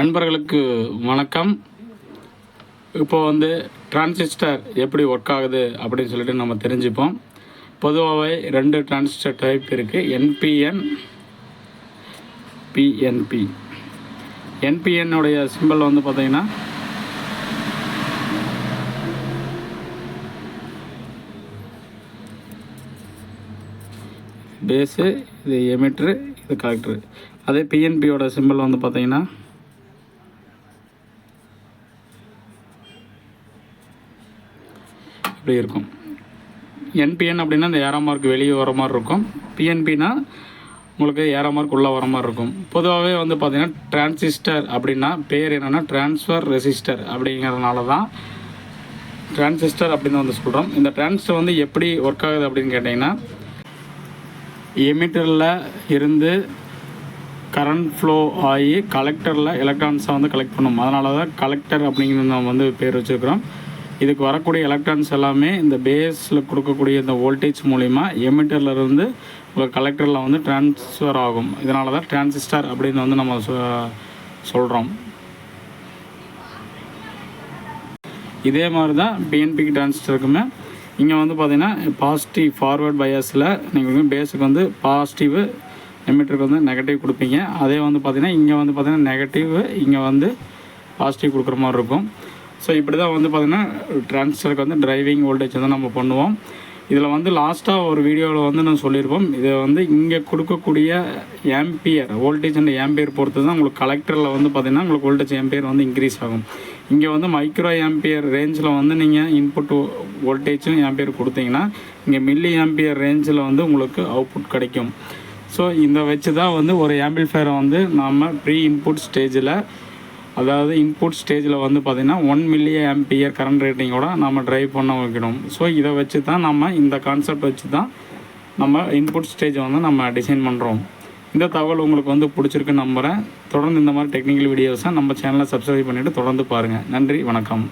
நண்பர்களுக்கு வணக்கம். இப்போ டிரான்சிஸ்டர் எப்படி ஒர்க் ஆகுது அப்படின்னு சொல்லிட்டு நம்ம தெரிஞ்சுப்போம். பொதுவாகவே 2 டிரான்சிஸ்டர் டைப் இருக்குது, NPN, PNP. NPN உடைய சிம்பிள் பார்த்தீங்கன்னா பேஸு, இது எமிட்ரு, இது கலெக்டரு. அதே PNPயோட சிம்பிள் பார்த்தீங்கன்னா இப்படி இருக்கும். NPN அப்படின்னா இந்த ஏரோ மார்க் வெளியே வர மாதிரி இருக்கும். PNPனா உங்களுக்கு ஏரோ மார்க் உள்ளே வர மாதிரி இருக்கும். பொதுவாகவே பார்த்தீங்கன்னா டிரான்சிஸ்டர் அப்படின்னா பேர் என்னென்னா ட்ரான்ஸ்ஃபர் ரெசிஸ்டர் அப்படிங்கிறதுனால தான் டிரான்சிஸ்டர் அப்படின்னு சொல்கிறோம். இந்த டிரான்சிஸ்டர் எப்படி ஒர்க் ஆகுது அப்படின்னு கேட்டிங்கன்னா, எமிட்டரில் இருந்து கரண்ட் ஃப்ளோ ஆகி கலெக்டரில் எலக்ட்ரான்ஸை கலெக்ட் பண்ணும். அதனால தான் கலெக்டர் அப்படிங்கிறது நம்ம பேர் வச்சுருக்கிறோம். இதுக்கு வரக்கூடிய எலக்ட்ரான்ஸ் எல்லாமே இந்த பேஸில் கொடுக்கக்கூடிய இந்த வோல்டேஜ் மூலிமா எமிட்டர்லேருந்து உங்கள் கலெக்டரில் ட்ரான்ஸ்ஃபர் ஆகும். இதனால தான் டிரான்சிஸ்டர் அப்படின்னு நம்ம சொல்கிறோம். இதே மாதிரி தான் PNP டிரான்சிஸ்டருக்குமே இங்கே பார்த்தீங்கன்னா பாசிட்டிவ் ஃபார்வர்ட் பயாஸில் நீங்கள் பேஸுக்கு பாசிட்டிவ், எமிட்டருக்கு நெகட்டிவ் கொடுப்பீங்க. அதே பார்த்தீங்கன்னா இங்கே பார்த்தீங்கன்னா நெகட்டிவ், இங்கே பாசிட்டிவ் கொடுக்குற மாதிரி இருக்கும். ஸோ இப்படி தான் பார்த்தீங்கன்னா டிரான்சிஸ்டருக்கு டிரைவிங் வோல்டேஜ் நம்ம பண்ணுவோம். இதில் லாஸ்ட்டாக ஒரு வீடியோவில் நான் சொல்லியிருப்போம். இதை இங்கே கொடுக்கக்கூடிய ஆம்பியர் வோல்டேஜ் அண்ட் ஆம்பியர் பொறுத்து தான் உங்களுக்கு கலெக்டரில் பார்த்தீங்கன்னா உங்களுக்கு வோல்டேஜ் ஆம்பியர் இன்க்ரீஸ் ஆகும். இங்கே மைக்ரோ ஆம்பியர் ரேஞ்சில் நீங்கள் இன்புட் வோல்டேஜும் ஆம்பியர் கொடுத்தீங்கன்னா இங்கே மில்லி ஆம்பியர் ரேஞ்சில் உங்களுக்கு அவுட்புட் கிடைக்கும். ஸோ இந்த வச்சு தான் ஒரு ஆம்பிளிஃபயரை நம்ம ப்ரீ இன்புட் ஸ்டேஜில், அதாவது இன்புட் ஸ்டேஜில் பார்த்திங்கன்னா 1 மில்லி ஆம்பியர் கரண்ட் ரேட்டிங்கோட நம்ம ட்ரைவ் பண்ண வைக்கணும். ஸோ இதை வச்சு தான் நம்ம இந்த கான்செப்ட் வச்சு தான் நம்ம இன்புட் ஸ்டேஜை நம்ம டிசைன் பண்ணுறோம். இந்த தகவல் உங்களுக்கு பிடிச்சிருக்குன்னு நம்புகிறேன். தொடர்ந்து இந்த மாதிரி டெக்னிக்கல் வீடியோஸை நம்ம சேனலை சப்ஸ்கிரைப் பண்ணிவிட்டு தொடர்ந்து பாருங்கள். நன்றி, வணக்கம்.